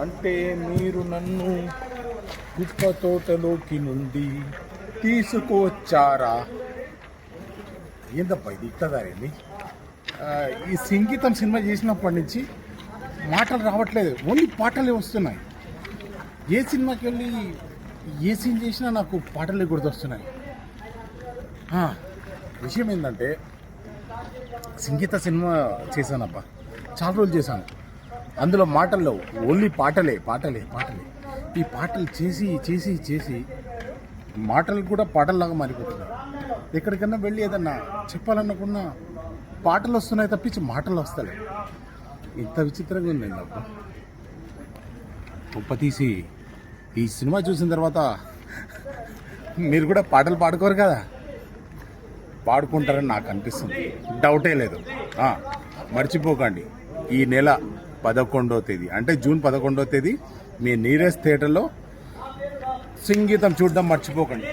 అంటే మీరు నన్ను గుప్ప తోటలోకి నుండి తీసుకువచ్చారా? ఏందబ్బా ఇది ఇట్టదారండి. ఈ సంగీతం సినిమా చేసినప్పటి నుంచి మాటలు రావట్లేదు, ఓన్లీ పాటలే వస్తున్నాయి. ఏ సినిమాకి వెళ్ళి ఏ సీన్ చేసినా నాకు పాటలే గుర్తొస్తున్నాయి. విషయం ఏంటంటే సంగీత సినిమా చేశానబ్బా, చాలా రోజులు చేశాను. అందులో మాటల్లో ఓన్లీ పాటలే పాటలే పాటలే. ఈ పాటలు చేసి చేసి చేసి మాటలు కూడా పాటల్లాగా మారిపోతున్నాయి. ఎక్కడికన్నా వెళ్ళి ఏదన్నా చెప్పాలనుకున్నా పాటలు వస్తున్నాయి తప్పించి మాటలు వస్తలే. ఇంత విచిత్రంగా ఉంది అబ్బా. గొప్ప తీసి ఈ సినిమా చూసిన తర్వాత మీరు కూడా పాటలు పాడుకోరు కదా, పాడుకుంటారని నాకు అనిపిస్తుంది, డౌటే లేదు. మర్చిపోకండి, ఈ నెల 11వ తేదీ అంటే జూన్ 11వ తేదీ మీ నీరజ్ థియేటర్లో సంగీతం చూడడం మర్చిపోకండి.